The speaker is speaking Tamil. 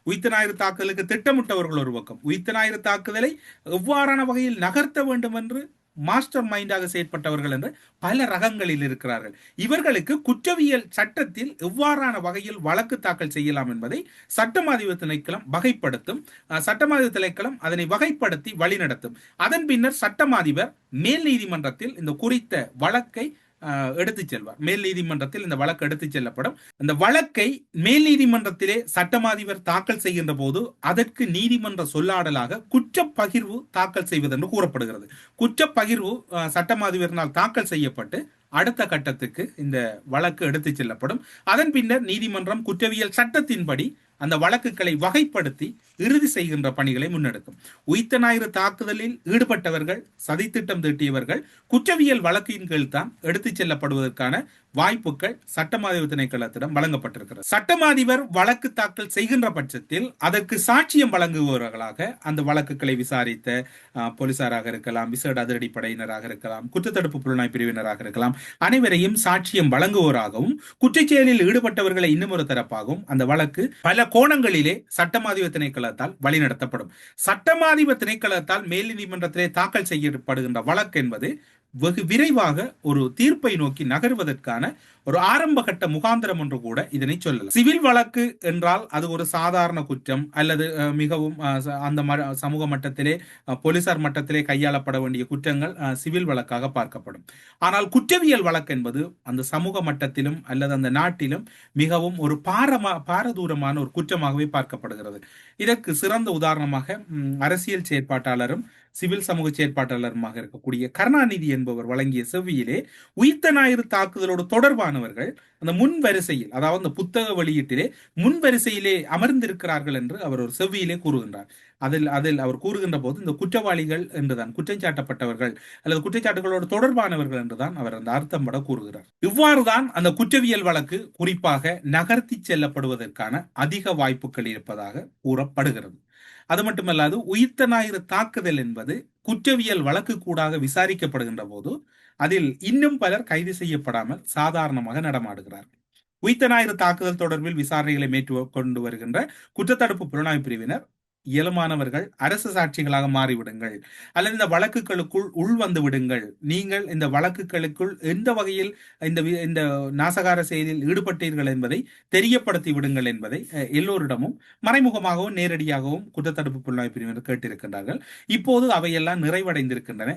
உயிர்த்த ஞாயிறு தாக்குதலுக்கு திட்டமிட்டவர்கள் ஒரு பக்கம், உயிர்த்த ஞாயிறு தாக்குதலை எவ்வாறான வகையில் நகர்த்த வேண்டும் என்று மாஸ்டர் மைண்டாக செயற்பட்டவர்கள் என்று பல ரகங்களில் இருக்கிறார்கள். இவர்களுக்கு குற்றவியல் சட்டத்தில் எவ்வாறான வகையில் வழக்கு தாக்கல் செய்யலாம் என்பதை சட்டமாதிப திணைக்களம் வகைப்படுத்தும். சட்டமாதிப திணைக்களம் அதனை வகைப்படுத்தி வழிநடத்தும். அதன் பின்னர் சட்டமாதிபர் மேல் நீதிமன்றத்தில் இந்த குறித்த வழக்கை எடுத்துச் செல்வார். மேல் நீதிமன்றத்தில் இந்த வழக்கு எடுத்துச் செல்லப்படும். அந்த வழக்கை மேல் நீதிமன்றத்திலே சட்டமாதிபர் தாக்கல் செய்கின்ற போது அதற்கு நீதிமன்ற சொல்லாடலாக குற்றப்பகிர்வு தாக்கல் செய்வதென்று கூறப்படுகிறது. குற்றப்பகிர்வு சட்டமாதிபரினால் தாக்கல் செய்யப்பட்டு அடுத்த கட்டத்துக்கு இந்த வழக்கு எடுத்துச் செல்லப்படும். அதன் பின்னர் நீதிமன்றம் குற்றவியல் சட்டத்தின்படி அந்த வழக்குகளை வகைப்படுத்தி இறுதி செய்கின்ற பணிகளை முன்னெடுக்கும். உயிர்த்த ஞாயிறு தாக்குதலில் ஈடுபட்டவர்கள், சதித்திட்டம் தீட்டியவர்கள் குற்றவியல் வழக்கின் கீழ் தான் எடுத்துச் செல்லப்படுவதற்கான வாய்ப்புகள் சட்டமாதிப திணைக்களத்திடம் வழங்கப்பட்டிருக்கிறது. சட்டமாதிபர் வழக்கு தாக்கல் செய்கின்ற பட்சத்தில் அதற்கு சாட்சியம் வழங்குபவர்களாக அந்த வழக்குகளை விசாரித்த போலீசாராக இருக்கலாம், விசேட அதிரடிப்படையினராக இருக்கலாம், குற்றத்தடுப்பு புலனாய்வு பிரிவினராக இருக்கலாம், அனைவரையும் சாட்சியம் வழங்குவோராகவும் குற்றச்செயலில் ஈடுபட்டவர்களை இன்னும் ஒரு தரப்பாகவும் அந்த வழக்கு பல கோணங்களிலே சட்டமாதிப திணைக்களத்தால் வழிநடத்தப்படும். சட்டமாதிப திணைக்களத்தால் மேல் நீதிமன்றத்திலே தாக்கல் செய்யப்படுகின்ற வழக்கு என்பது வெகு விரைவாக ஒரு தீர்ப்பை நோக்கி நகர்வதற்கான ஒரு ஆரம்ப கட்ட முகாந்திரம் என்று கூட இதனை சொல்லலாம். சிவில் வழக்கு என்றால் அது ஒரு சாதாரண குற்றம் அல்லது மிகவும் அந்த சமூக மட்டத்திலே போலீசார் மட்டத்திலே கையாளப்பட வேண்டிய குற்றங்கள் சிவில் வழக்காக பார்க்கப்படும். ஆனால் குற்றவியல் வழக்கு என்பது அந்த சமூக மட்டத்திலும் அல்லது அந்த நாட்டிலும் மிகவும் ஒரு பாரதூரமான ஒரு குற்றமாகவே பார்க்கப்படுகிறது. இதற்கு சிறந்த உதாரணமாக அரசியல் செயற்பாட்டாளரும் சிவில் சமூக செயற்பாட்டாளருமாக இருக்கக்கூடிய கருணாநிதி என்பவர் வழங்கிய செவ்வியிலே உயிர்த்த ஞாயிறு தாக்குதலோடு தொடர்பானவர்கள் அந்த முன் வரிசையில், அதாவது அந்த புத்தக வெளியீட்டிலே முன் வரிசையிலே அமர்ந்திருக்கிறார்கள் என்று அவர் ஒரு செவ்வியிலே கூறுகின்றார். அதில் அவர் கூறுகின்ற போது இந்த குற்றவாளிகள் என்றுதான், குற்றஞ்சாட்டப்பட்டவர்கள் அல்லது குற்றச்சாட்டுகளோடு தொடர்பானவர்கள் என்றுதான் அவர் அந்த அர்த்தம் பட கூறுகிறார். இவ்வாறுதான் அந்த குற்றவியல் வழக்கு குறிப்பாக நகர்த்தி செல்லப்படுவதற்கான அதிக வாய்ப்புகள் இருப்பதாக கூறப்படுகிறது. அது மட்டுமல்லாது உயிர்த்த ஞாயிறு தாக்குதல் என்பது குற்றவியல் வழக்கு கூடாக விசாரிக்கப்படுகின்ற போது அதில் இன்னும் பலர் கைது செய்யப்படாமல் சாதாரணமாக நடமாடுகிறார்கள். உயிர்த்த ஞாயிறு தாக்குதல் தொடர்பில் விசாரணைகளை மேற்கொண்டு வருகின்ற குற்றத்தடுப்பு புலனாய்வு பிரிவினர் இயலுமானவர்கள் அரசு சாட்சிகளாக மாறிவிடுங்கள் அல்லது இந்த வழக்குகளுக்குள் உள் வந்து விடுங்கள், நீங்கள் இந்த வழக்குகளுக்குள் எந்த வகையில் இந்த நாசகார செயலில் ஈடுபட்டீர்கள் என்பதை தெரியப்படுத்தி விடுங்கள் என்பதை எல்லோரிடமும் மறைமுகமாகவும் நேரடியாகவும் குற்றத்தடுப்பு புலனாய்வு பிரிவினர் கேட்டிருக்கின்றார்கள். இப்போது அவையெல்லாம் நிறைவடைந்திருக்கின்றன.